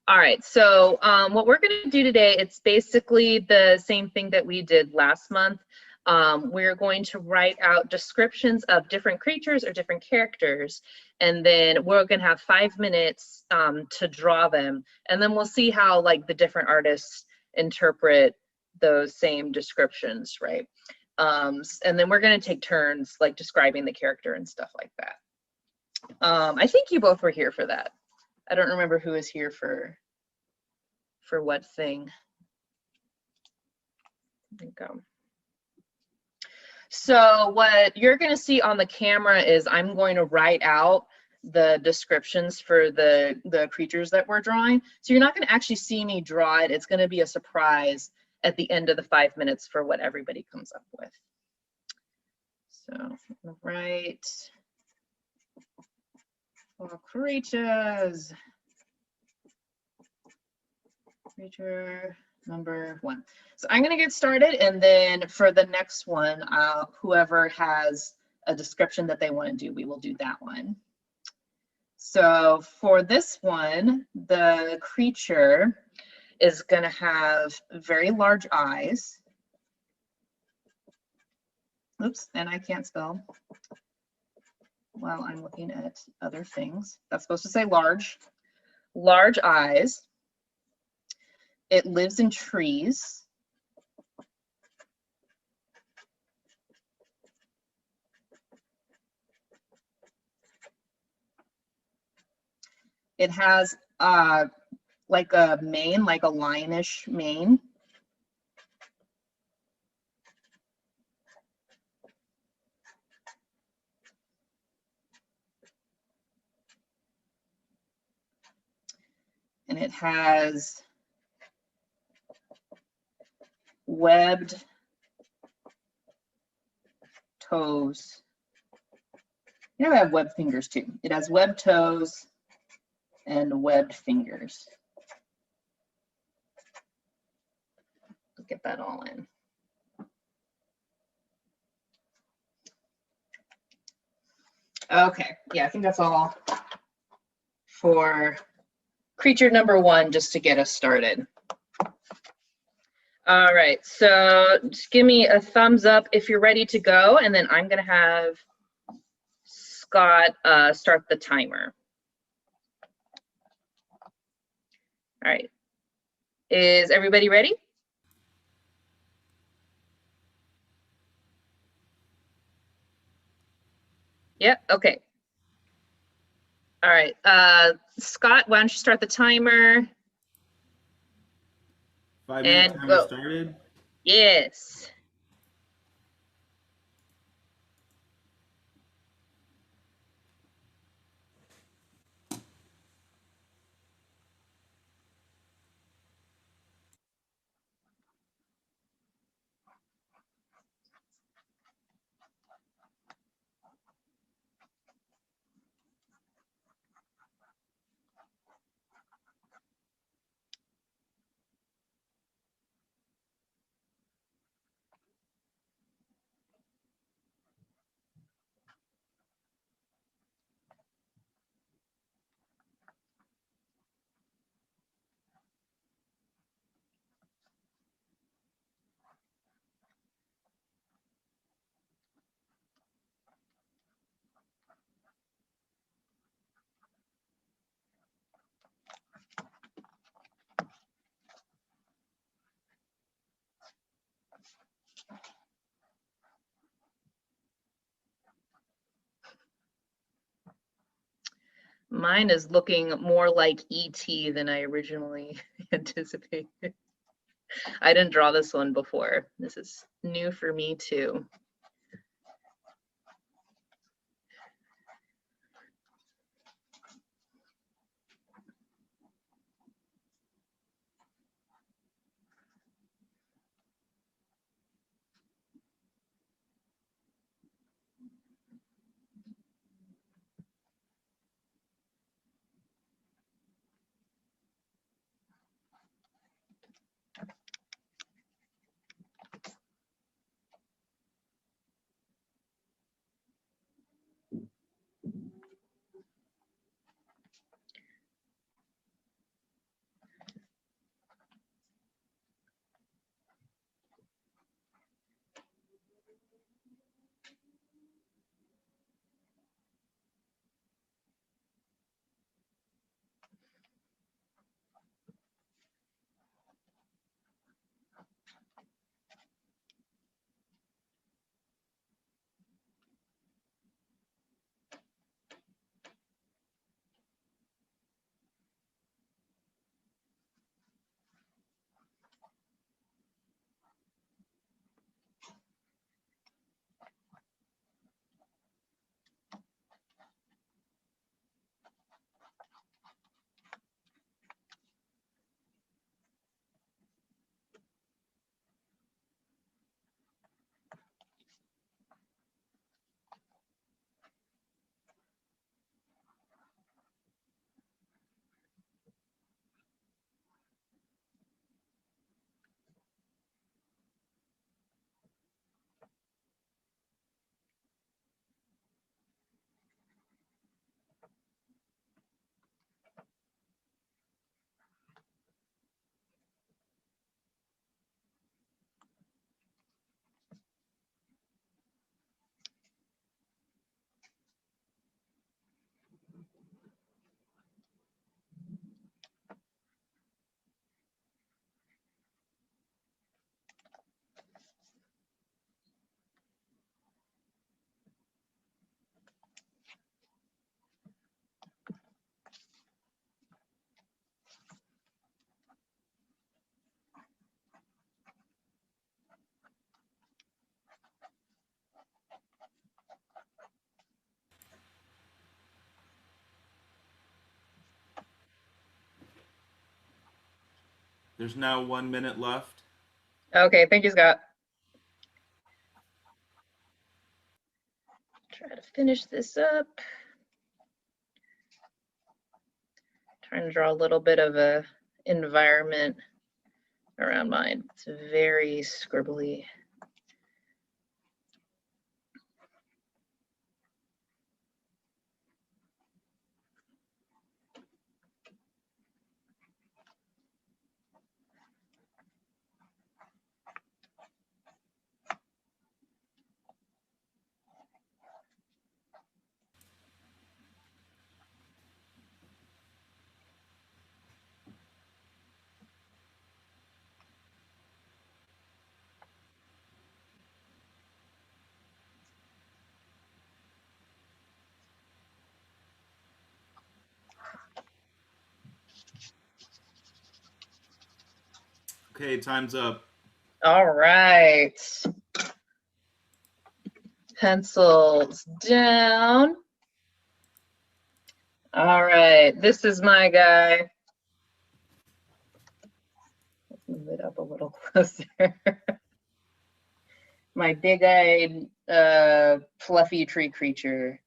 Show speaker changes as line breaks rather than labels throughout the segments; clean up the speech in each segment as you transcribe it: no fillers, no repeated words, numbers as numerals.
All right, so what we're going to do today, it's basically the same thing that we did last month. We're going to write out descriptions of different creatures or different characters, and then we're going to have 5 minutes to draw them, and then we'll see how like the different artists interpret those same descriptions, right? And then we're going to take turns like describing the character and stuff like that. I think you both were here for that. I don't remember who was here for what thing. So what you're going to see on the camera is I'm going to write out the descriptions for the creatures that we're drawing. So you're not going to actually see me draw it. It's going to be a surprise at the end of the 5 minutes for what everybody comes up with. So right. For creatures. Creature number 1. So I'm going to get started, and then for the next one, whoever has a description that they want to do, we will do that one. So for this one, the creature is going to have very large eyes. Oops, and I can't spell while I'm looking at other things. That's supposed to say large. Large eyes. It lives in trees. It has like a mane, like a lionish mane. And it has webbed toes. You know, I have webbed fingers too. It has webbed toes and webbed fingers. Get that all in. Okay, yeah, I think that's all for creature number 1, just to get us started. All right, so just give me a thumbs up if you're ready to go, and then I'm gonna have Scott start the timer. All right, is everybody ready? Yep, okay. All right, Scott, why don't you start the timer?
5-minute timer
go.
started.
Yes. Mine is looking more like ET than I originally anticipated. I didn't draw this one before. This is new for me too.
There's now 1 minute left.
Okay, thank you, Scott. Try to finish this up. Trying to draw a little bit of a environment around mine. It's very scribbly.
Okay, time's up.
All right. Pencils down. All right, this is my guy. Let's move it up a little closer. My big-eyed, fluffy tree creature.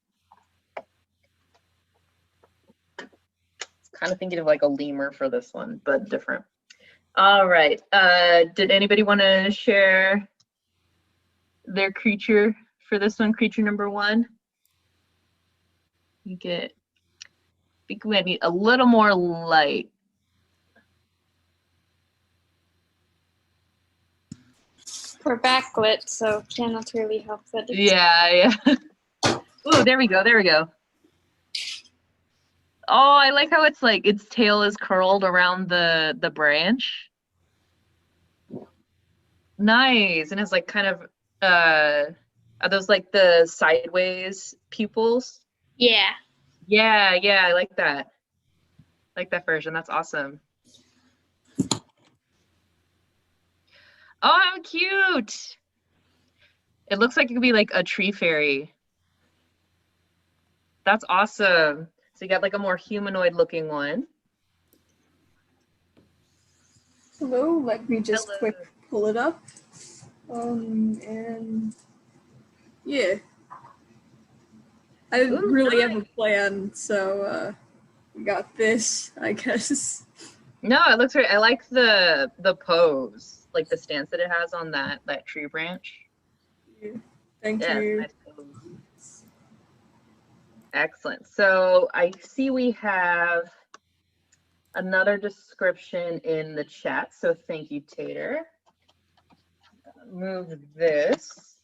Kind of thinking of like a lemur for this one, but different. All right. Did anybody want to share their creature for this one? Creature number one. You get. I think we might need a little more light.
We're backlit, so cannot really help that.
Yeah. Oh, there we go. There we go. Oh, I like how it's like its tail is curled around the branch. Nice. And it's like kind of are those like the sideways pupils?
Yeah.
Yeah, I like that. I like that version. That's awesome. Oh, how cute. It looks like it could be like a tree fairy. That's awesome. So you got like a more humanoid looking one.
Hello, let me just
Hello.
quick pull it up. And yeah. I didn't
Ooh,
really
nice.
have a plan, so we got this, I guess.
No, it looks great. I like the pose, like the stance that it has on that tree branch.
Yeah. Thank
Yeah,
you.
nice pose. Excellent. So I see we have another description in the chat. So thank you, Tater. Move this.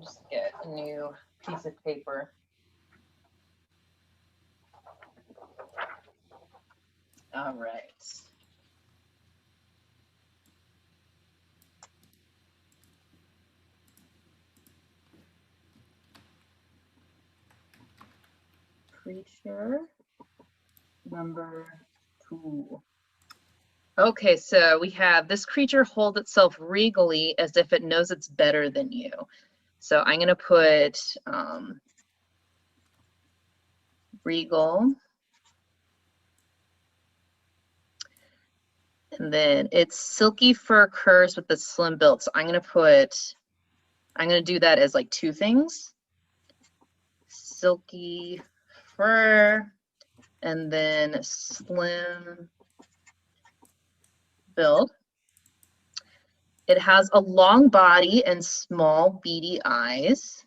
Just get a new piece of paper. All right. Creature number 2. Okay, so we have this creature holds itself regally as if it knows it's better than you. So I'm going to put regal. And then it's silky fur curves with the slim build. So I'm going to do that as like 2 things. Silky fur and then slim build. It has a long body and small beady eyes.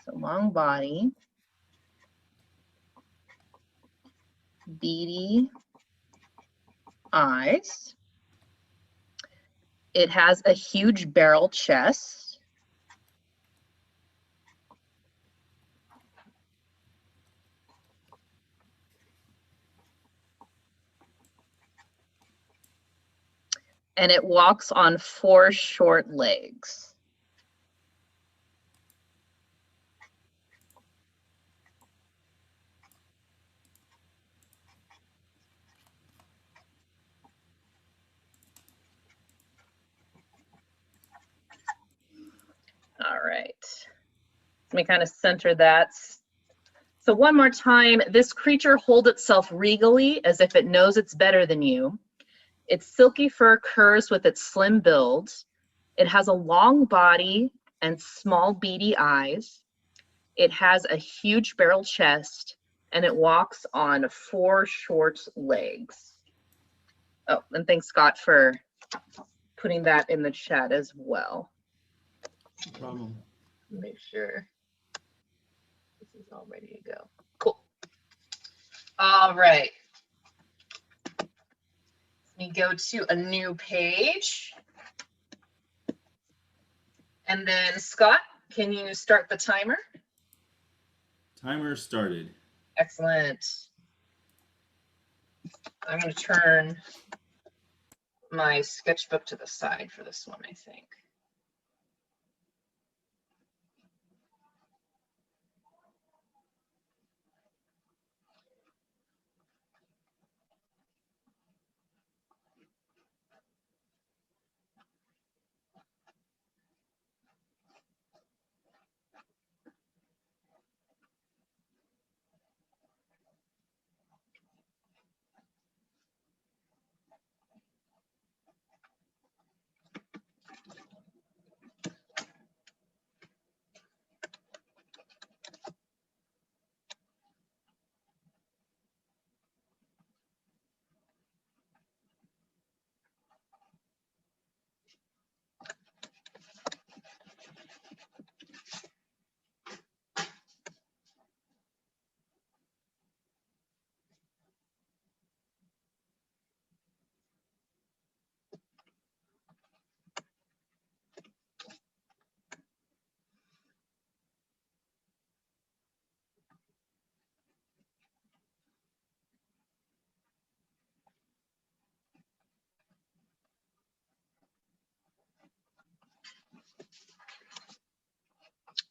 So long body, beady eyes. It has a huge barrel chest. And it walks on 4 short legs. All right. Let me kind of center that. So one more time, this creature holds itself regally as if it knows it's better than you. Its silky fur curves with its slim build. It has a long body and small beady eyes. It has a huge barrel chest, and it walks on 4 short legs. Oh, and thanks, Scott, for putting that in the chat as well.
No problem.
Make sure this is all ready to go. Cool. All right. Let me go to a new page. And then, Scott, can you start the timer?
Timer started.
Excellent. I'm going to turn my sketchbook to the side for this one, I think.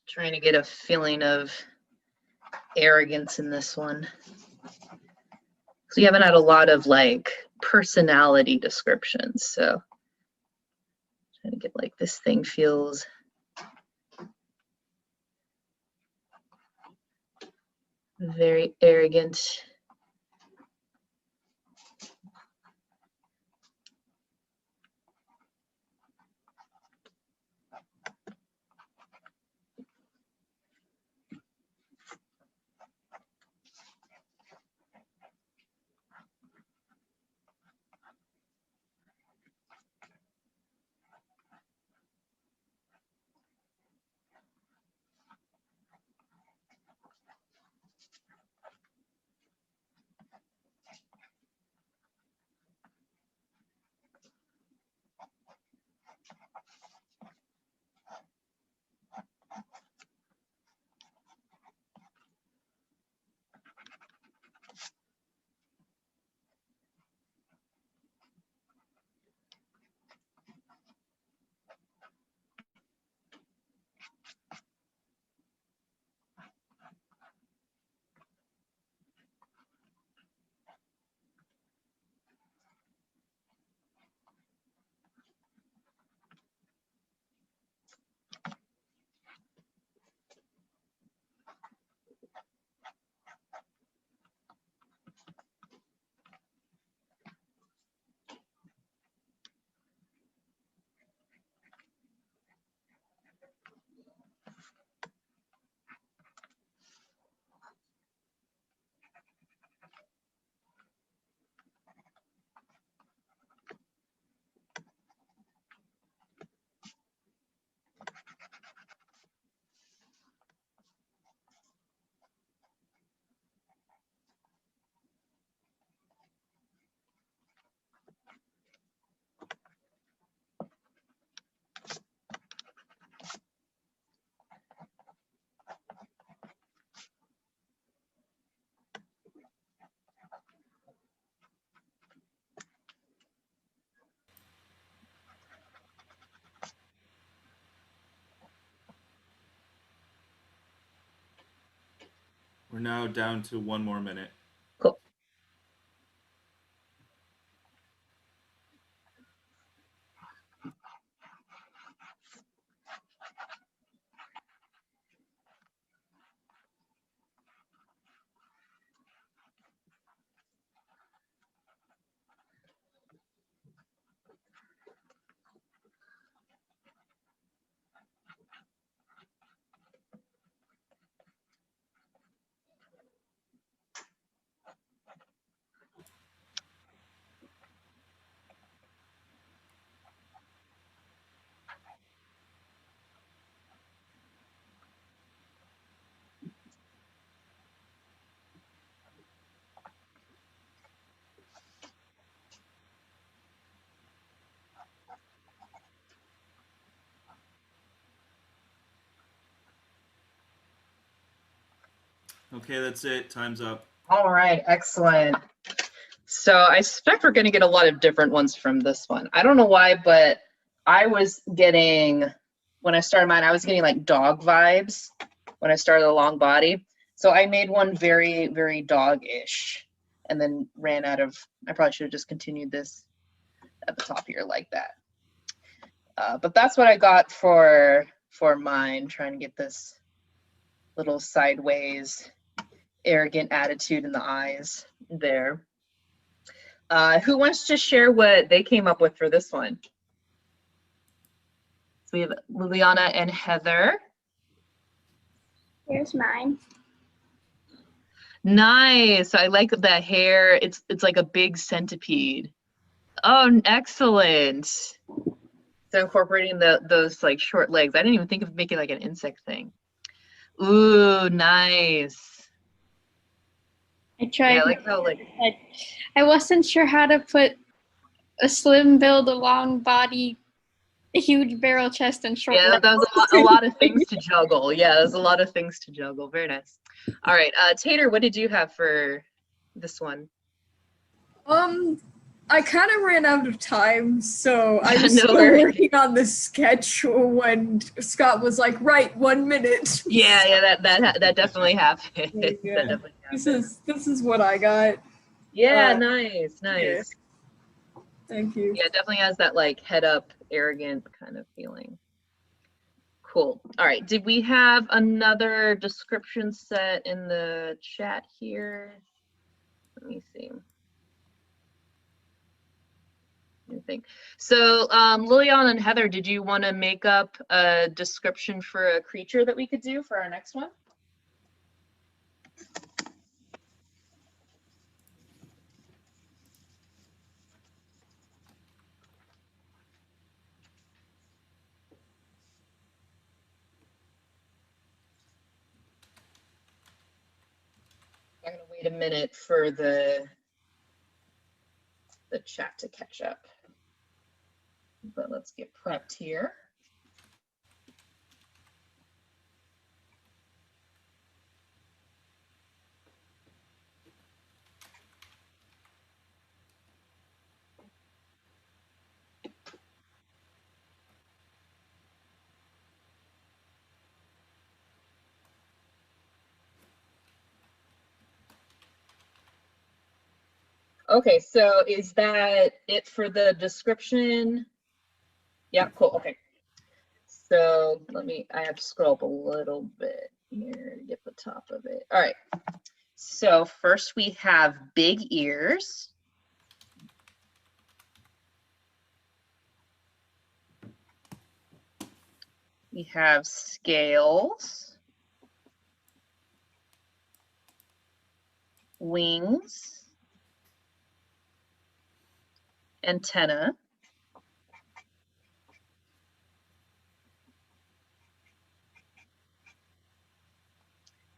Trying to get a feeling of arrogance in this one. So you haven't had a lot of like personality descriptions, so trying to get like this thing feels very arrogant.
We're now down to 1 more minute.
Cool.
Okay, that's it. Time's up.
All right, excellent. So I suspect we're going to get a lot of different ones from this one. I don't know why, but I was getting, when I started mine, I was getting like dog vibes when I started the long body. So I made one very, very dog-ish and then ran out of, I probably should have just continued this at the top here like that. But that's what I got for mine, trying to get this little sideways, arrogant attitude in the eyes there. Who wants to share what they came up with for this one? So we have Liliana and Heather.
Here's mine.
Nice. I like the hair. It's like a big centipede. Oh, excellent. So incorporating those like short legs. I didn't even think of making like an insect thing. Ooh, nice.
I tried.
Yeah, I like how like
I wasn't sure how to put a slim build, a long body, a huge barrel chest, and short
yeah,
legs.
that was a lot of things to juggle. Yeah, there's a lot of things to juggle. Very nice. All right, Tater, what did you have for this one?
I kind of ran out of time, so I was
No
still
worries.
working on the sketch when Scott was like, "Right, 1 minute."
Yeah, that definitely happened.
Yeah.
That definitely happened.
This is what I got.
Yeah,
uh,
nice.
Yeah, thank you.
Yeah, it definitely has that like head up, arrogant kind of feeling. Cool. All right. Did we have another description set in the chat here? Let me see. Let me think. So Liliana and Heather, did you want to make up a description for a creature that we could do for our next one? I'm gonna wait a minute for the chat to catch up. But let's get prepped here. Okay, so is that it for the description? Yeah, cool. Okay. So I have to scroll up a little bit here to get the top of it. All right. So first we have big ears. We have scales, wings, antenna,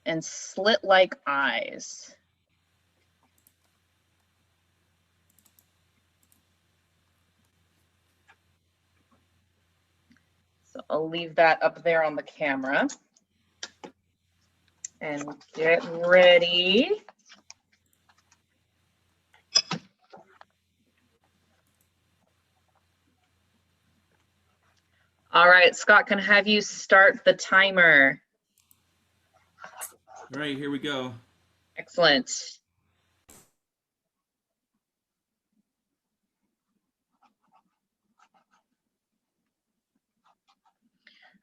and slit-like eyes. So I'll leave that up there on the camera. And get ready. All right, Scott, can I have you start the timer?
All right, here we go.
Excellent.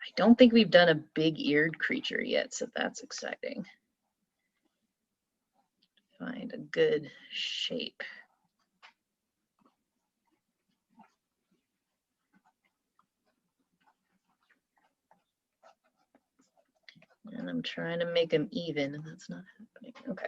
I don't think we've done a big-eared creature yet, so that's exciting. Find a good shape. And I'm trying to make them even, and that's not happening. Okay.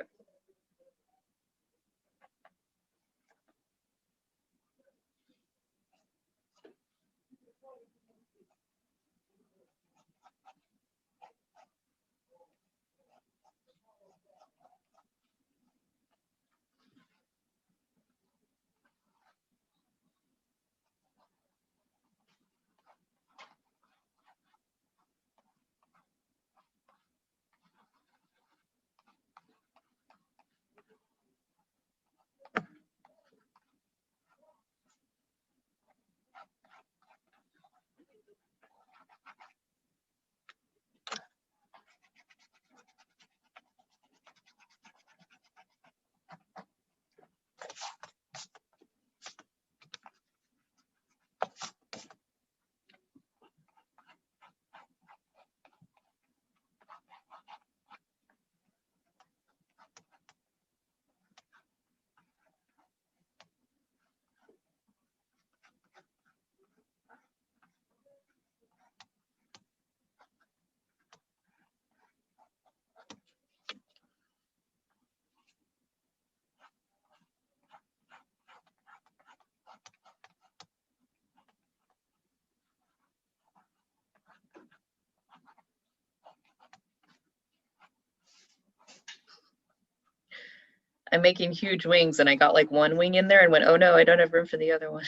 I'm making huge wings and I got like one wing in there and went, oh no, I don't have room for the other one.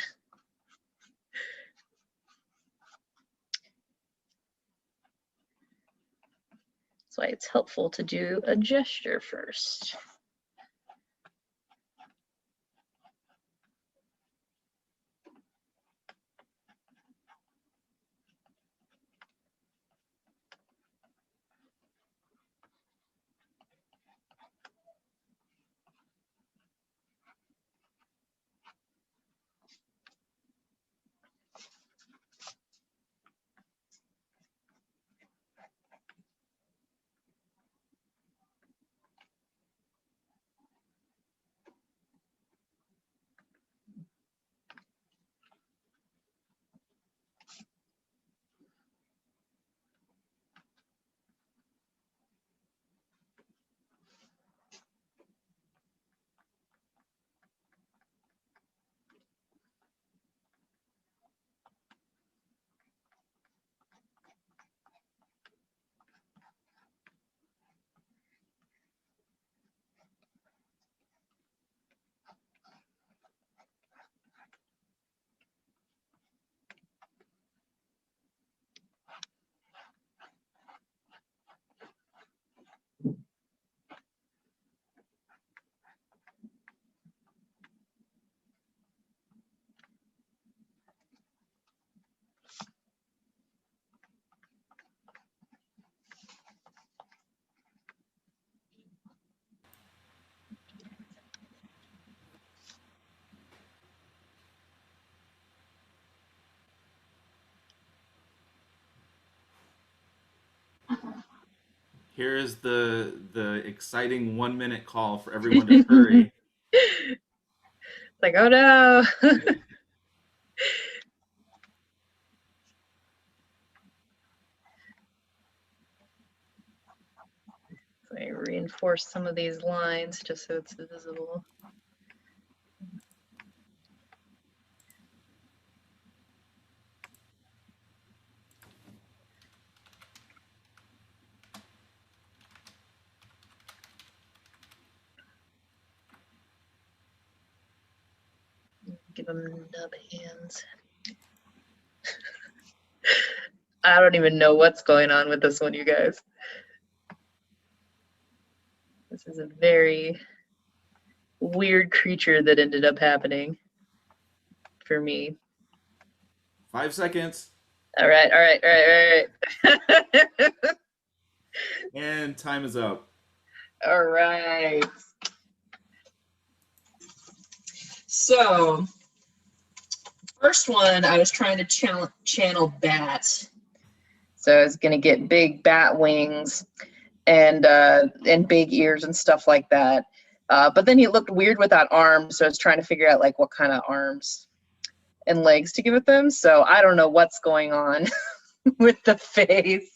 That's why it's helpful to do a gesture first.
Here is the exciting 1-minute call for everyone to hurry.
Like, oh no. So I reinforce some of these lines just so it's visible. Give them nub hands. I don't even know what's going on with this one, you guys. This is a very weird creature that ended up happening for me.
5 seconds.
All right, all right, all right, all right.
And time is up.
All right. So, first one, I was trying to channel bats. So I was gonna get big bat wings and big ears and stuff like that. But then he looked weird without arms, so I was trying to figure out like what kind of arms and legs to give it them. So I don't know what's going on with the face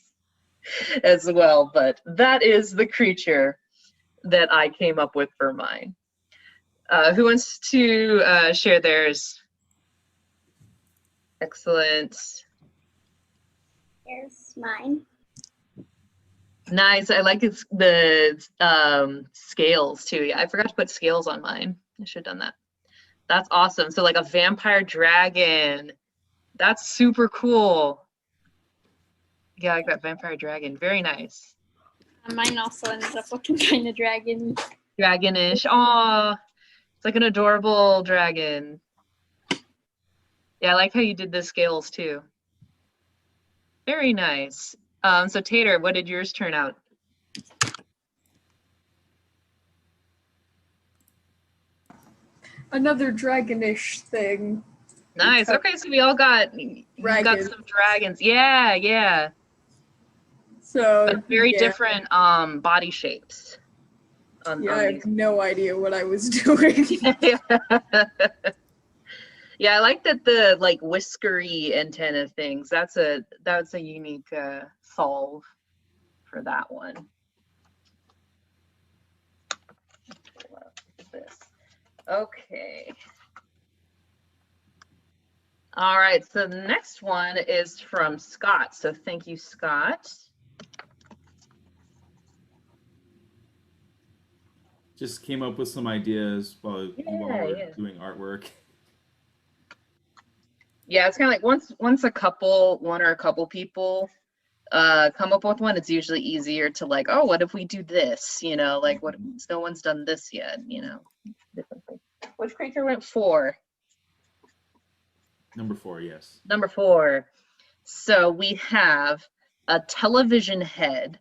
as well, but that is the creature that I came up with for mine. Who wants to share theirs? Excellent.
Here's mine.
Nice. I like the scales too. Yeah, I forgot to put scales on mine. I should have done that. That's awesome. So like a vampire dragon. That's super cool. Yeah, I like that vampire dragon. Very nice.
Mine also ended up looking kind of dragon.
Dragonish. Aw. It's like an adorable dragon. Yeah, I like how you did the scales too. Very nice. So Tater, what did yours turn out?
Another dragonish thing.
Nice. Okay, so we all got you got
Dragon.
some dragons. Yeah, yeah.
So
But very
yeah.
different body shapes.
Yeah, I have no idea what I was doing.
Yeah, I like that the like whiskery antenna things. That's a unique solve for that one. This. Okay. All right, so the next one is from Scott. So thank you, Scott.
Just came up with some ideas while you all
Yeah,
were
yeah.
doing artwork.
Yeah, it's kind of like once one or a couple people come up with one, it's usually easier to like, oh, what if we do this? You know, like what if no one's done this yet, you know. Different thing. Which creature went 4?
Number 4, yes.
Number 4. So we have a television head.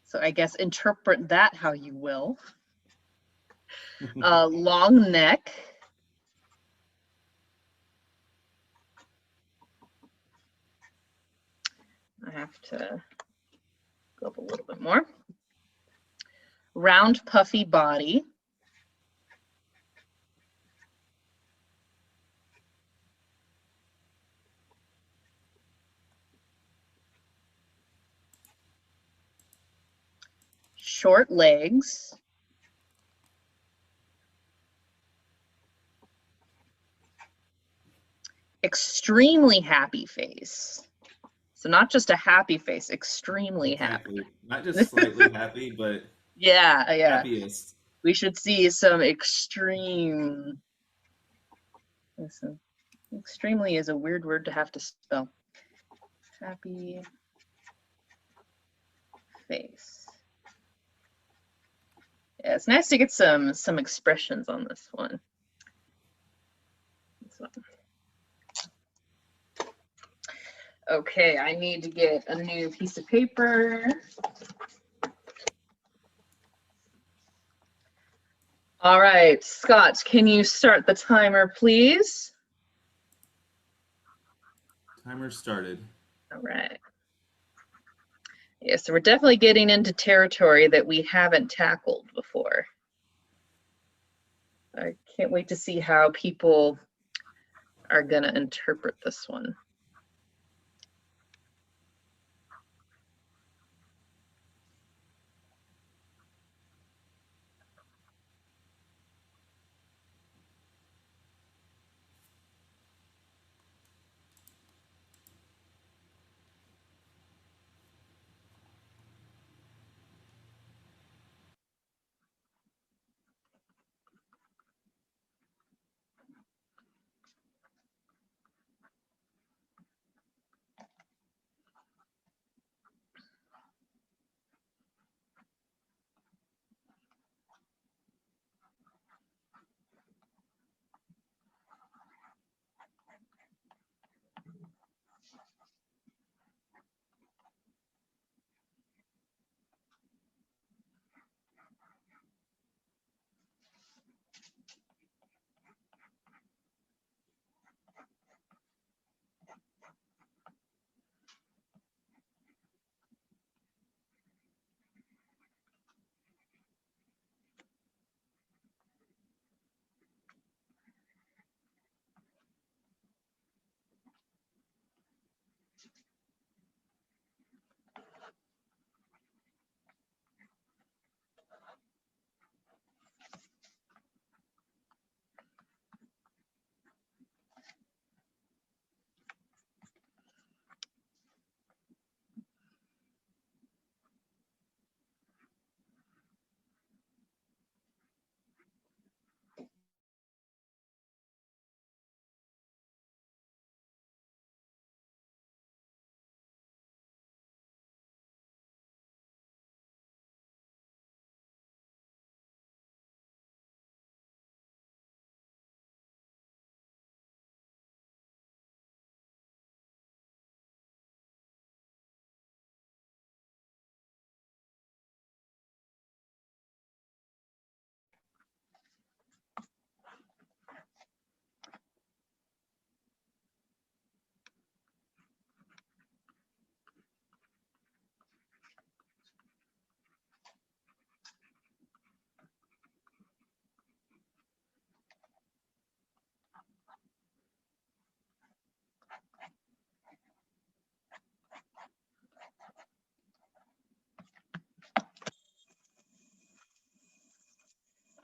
So I guess interpret that how you will. Long neck. I have to go up a little bit more. Round puffy body. Short legs. Extremely happy face. So not just a happy face, extremely happy.
Exactly. Not just slightly happy, but
Yeah, yeah.
happiest.
We should see some extreme. Listen, extremely is a weird word to have to spell. Happy face. Yeah, it's nice to get some expressions on this one. Okay, I need to get a new piece of paper. All right, Scott, can you start the timer, please?
Timer started.
All right. Yeah, so we're definitely getting into territory that we haven't tackled before. I can't wait to see how people are going to interpret this one.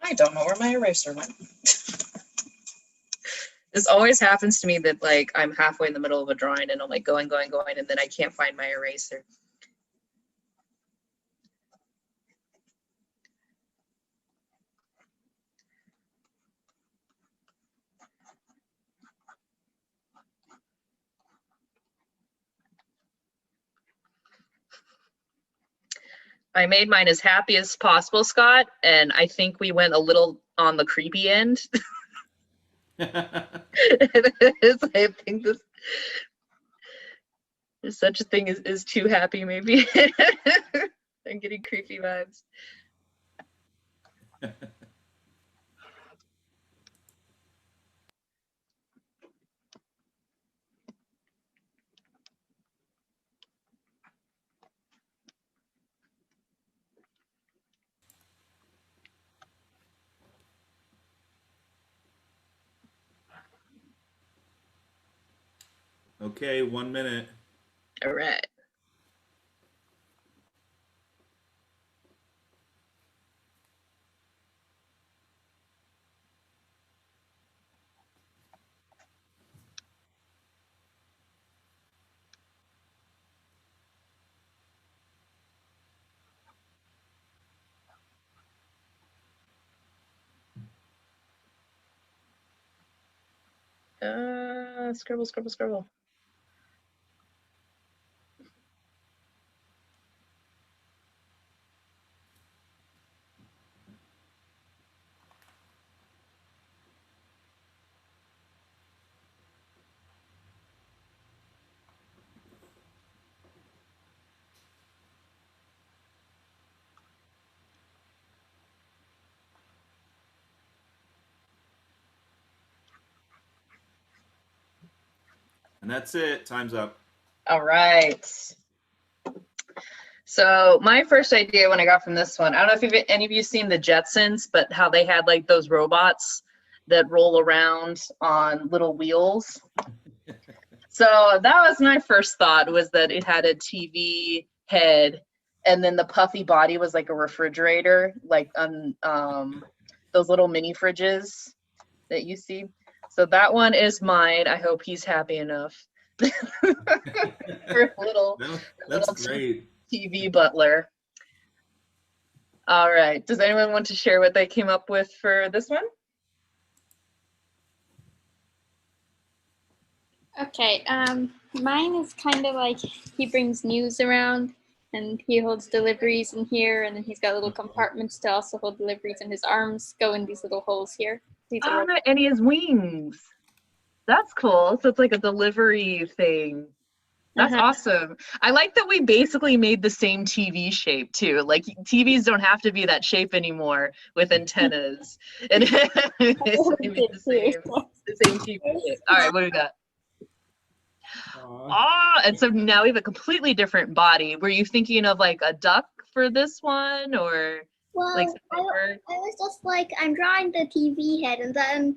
I don't know where my eraser went. This always happens to me that like I'm halfway in the middle of a drawing and I'm like going, and then I can't find my eraser. I made mine as happy as possible, Scott, and I think we went a little on the creepy end. I think there's such a thing as too happy, maybe. I'm getting creepy vibes.
Okay, 1 minute.
All right. Scribble, scribble, scribble.
And that's it. Time's up.
All right. So my first idea when I got from this one, I don't know if any of you seen the Jetsons, but how they had like those robots that roll around on little wheels. So that was my first thought, was that it had a TV head and then the puffy body was like a refrigerator, like on those little mini fridges that you see. So that one is mine. I hope he's happy enough for a little,
That's great.
TV butler. All right. Does anyone want to share what they came up with for this one?
Okay, mine is kind of like he brings news around and he holds deliveries in here, and then he's got little compartments to also hold deliveries, and his arms go in these little holes here.
Oh, and he has wings. That's cool. So it's like a delivery thing. That's awesome. I like that we basically made the same TV shape too. Like TVs don't have to be that shape anymore with antennas. And the same TV shape. All right, what do we got? Oh, and so now we have a completely different body. Were you thinking of like a duck for this one, or
Well,
like
I was just like, I'm drawing the TV head, and then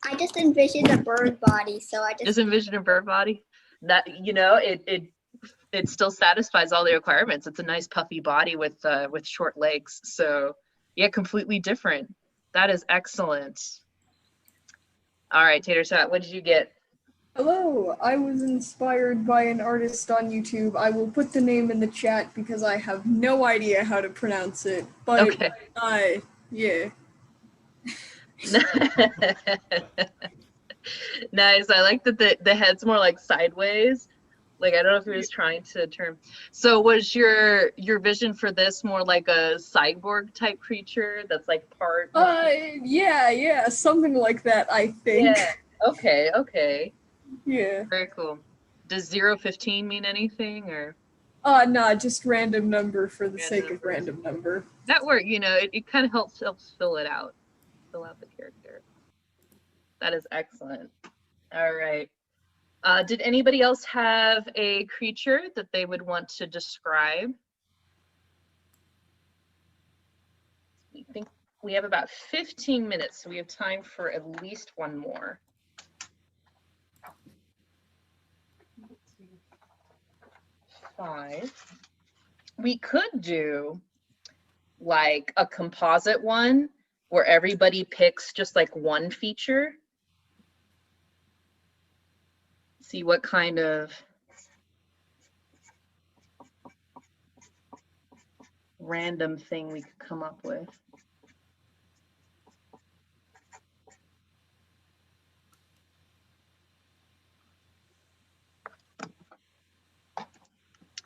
I just envisioned a bird body, so I
just envision a bird body? That, you know, it still satisfies all the requirements. It's a nice puffy body with short legs. So yeah, completely different. That is excellent. All right, Tater Tot, what did you get?
Hello, I was inspired by an artist on YouTube. I will put the name in the chat because I have no idea how to pronounce it. But
okay.
Yeah.
Nice. I like that the head's more like sideways. Like, I don't know if he was trying to turn. So was your vision for this more like a cyborg type creature that's like part?
Yeah, something like that, I think.
Yeah. Okay.
Yeah.
Very cool. Does 015 mean anything, or?
Nah, just random number for the sake of random number.
That work, you know, it kind of helps fill it out. Fill out the character. That is excellent. All right. Did anybody else have a creature that they would want to describe? I think we have about 15 minutes, so we have time for at least one more. 5. We could do like a composite one where everybody picks just like one feature. see what kind of random thing we could come up with.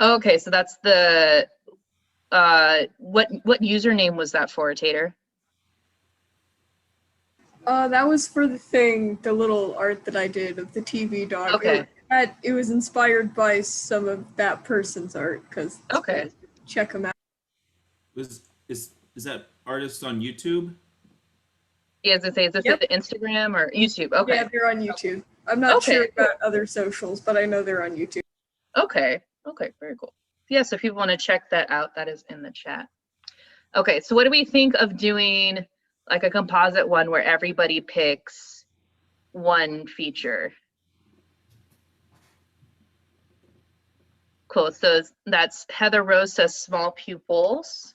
Okay, so that's the what username was that for, Tater?
That was for the thing, the little art that I did of the TV dog.
Okay.
It was inspired by some of that person's art, because
Okay.
check them out.
Is that artist on YouTube?
Yeah, as I say, is this
Yep.
the Instagram or YouTube? Okay.
Yeah, they're on YouTube. I'm not
Okay,
sure
cool.
about other socials, but I know they're on YouTube.
Okay. Okay, very cool. Yeah, so if people want to check that out, that is in the chat. Okay, so what do we think of doing like a composite one where everybody picks one feature? Cool, so that's Heather Rose says small pupils.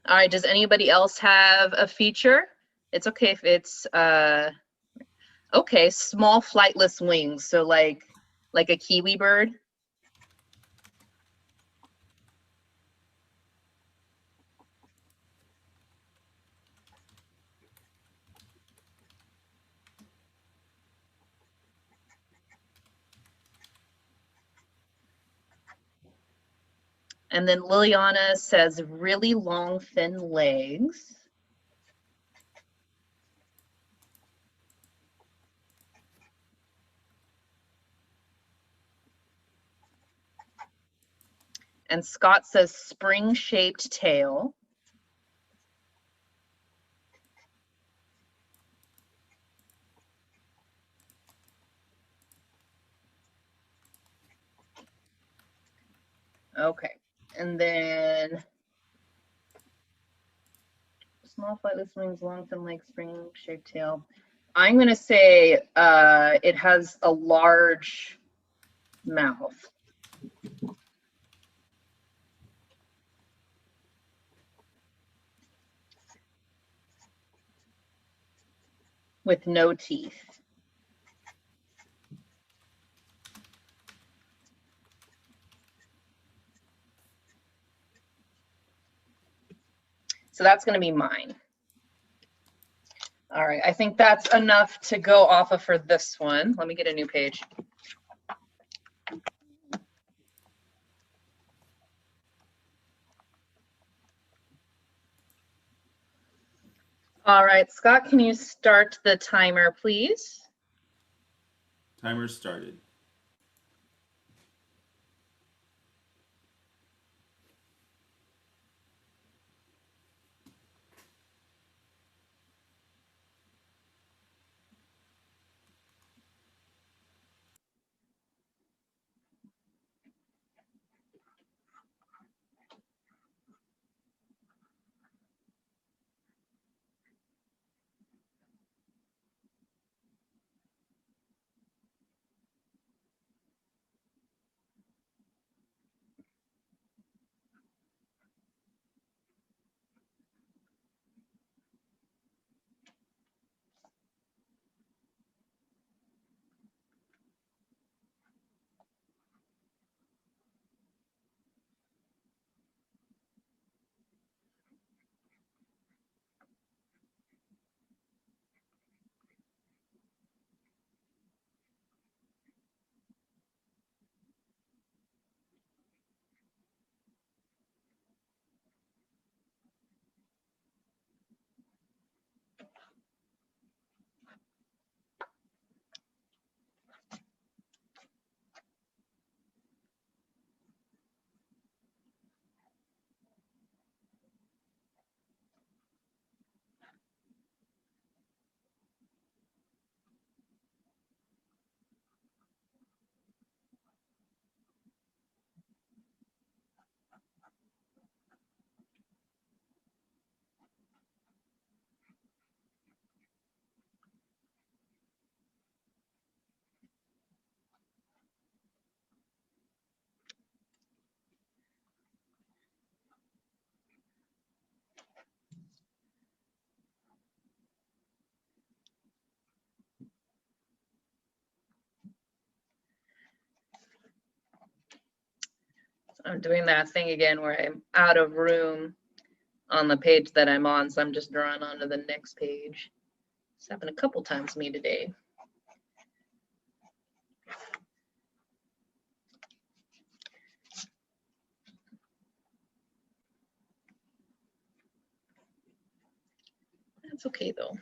All right, does anybody else have a feature? It's okay if it's, okay, small flightless wings. So like a kiwi bird. And then Liliana says really long, thin legs. And Scott says spring-shaped tail. Okay, and then small flightless wings, long thin legs, spring-shaped tail. I'm gonna say it has a large mouth. With no teeth. So that's going to be mine. All right, I think that's enough to go off of for this one. Let me get a new page. All right, Scott, can you start the timer, please?
Timer started.
I'm doing that thing again where I'm out of room on the page that I'm on, so I'm just drawing onto the next page. It's happened a couple times to me today. That's okay though.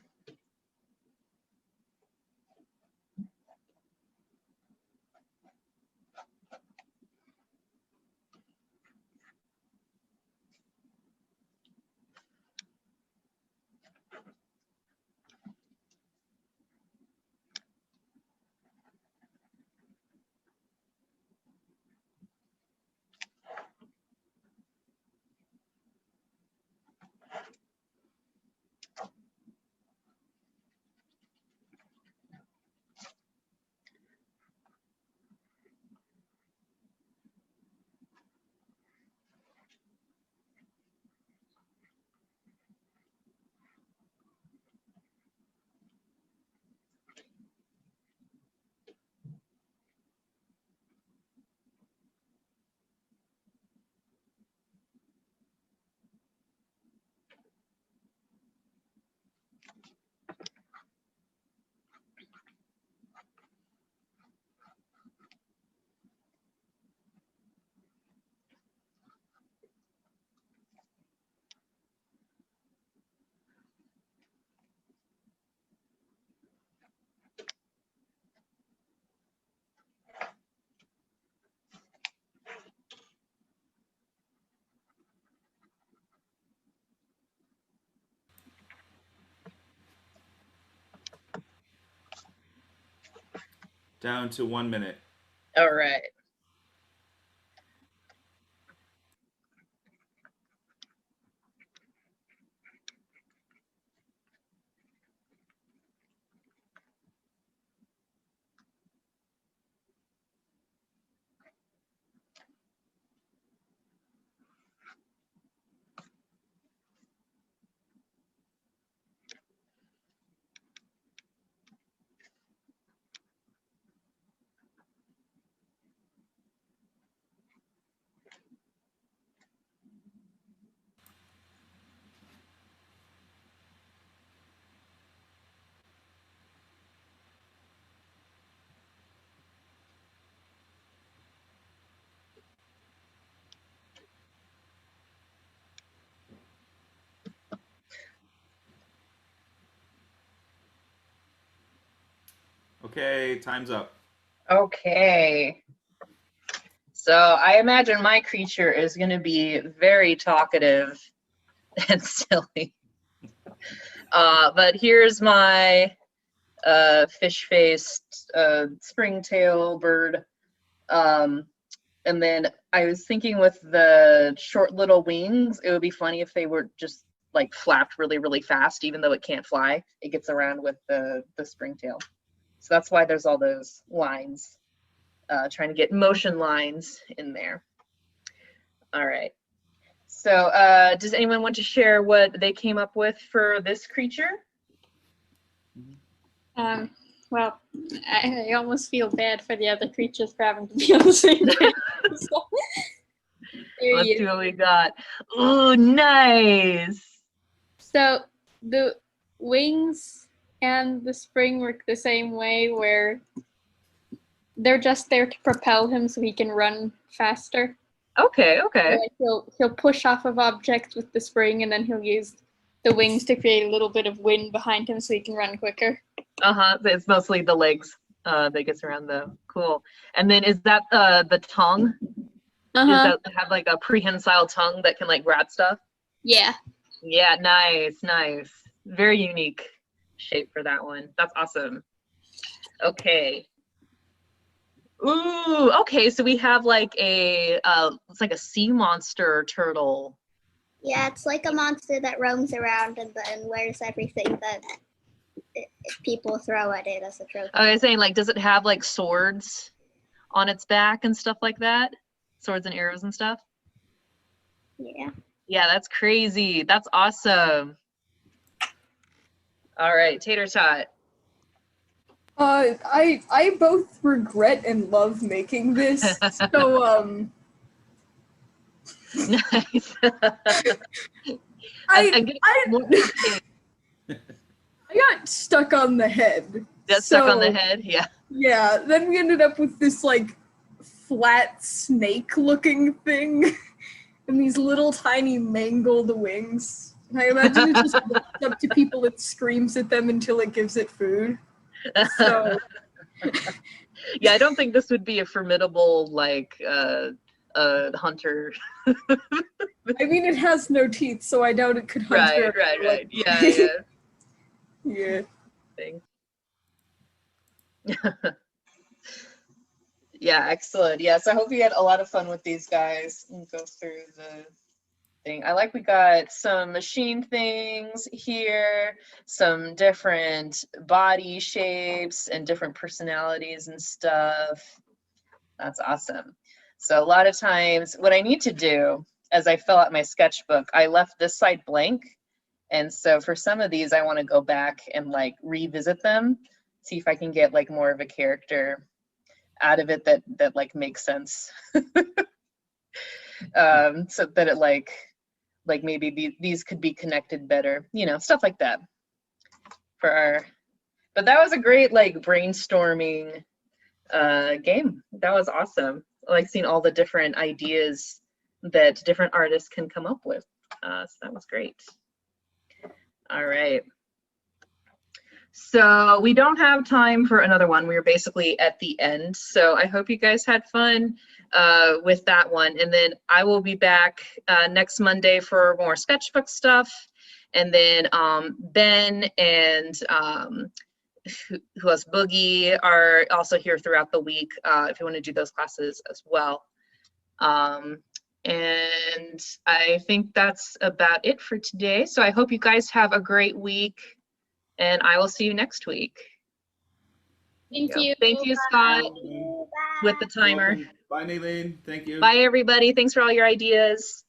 Down to 1 minute.
All right.
Okay, time's up.
Okay. So I imagine my creature is going to be very talkative and silly. But here's my fish-faced springtail bird. And then I was thinking with the short little wings, it would be funny if they were just like flapped really, really fast, even though it can't fly. It gets around with the springtail. So that's why there's all those lines, trying to get motion lines in there. All right. So does anyone want to share what they came up with for this creature?
Well, I almost feel bad for the other creatures for having to be on the same page. So, there
Let's
you
see what we got. Ooh, nice.
So the wings and the spring work the same way, where they're just there to propel him so he can run faster.
Okay, okay.
Like he'll push off of objects with the spring, and then he'll use the wings to create a little bit of wind behind him so he can run quicker.
It's mostly the legs that gets around though. Cool. And then is that the tongue? Does that have like a prehensile tongue that can like grab stuff?
Yeah.
Yeah, nice, nice. Very unique shape for that one. That's awesome. Okay. Ooh, okay, so we have like a it's like a sea monster turtle.
Yeah, it's like a monster that roams around and then wears everything that people throw at it as a trophy.
I was saying, like, does it have like swords on its back and stuff like that? Swords and arrows and stuff?
Yeah.
Yeah, that's crazy. That's awesome. All right, Tater Tot.
I both regret and love making this. So
Nice.
I,
I'm getting
I,
more
I got stuck on the head.
That's stuck on the
So,
head. Yeah.
yeah, then we ended up with this like flat snake looking thing and these little tiny mangled wings. And I imagine it just walks up to people and screams at them until it gives it food. So
Yeah, I don't think this would be a formidable like hunter.
I mean it has no teeth, so I doubt it could hunt
Right,
very
right.
well.
Yeah, yeah.
Yeah.
Thing. Yeah, excellent. Yes, I hope you had a lot of fun with these guys and go through the thing. I like we got some machine things here, some different body shapes and different personalities and stuff. That's awesome. So a lot of times what I need to do as I fill out my sketchbook, I left this side blank. And so for some of these, I want to go back and like revisit them, see if I can get like more of a character out of it that like makes sense. So that it like maybe these could be connected better, you know, stuff like that for our, but that was a great like brainstorming game. That was awesome. I like seeing all the different ideas that different artists can come up with. So that was great. All right. So we don't have time for another one. We're basically at the end. So I hope you guys had fun with that one. And then I will be back next Monday for more sketchbook stuff. And then Ben and who else, Boogie, are also here throughout the week if you want to do those classes as well. And I think that's about it for today. So I hope you guys have a great week. And I will see you next week.
Thank you.
Thank you, Scott,
Welcome.
with the timer.
Welcome. Bye, Naylene. Thank you.
Bye, everybody. Thanks for all your ideas.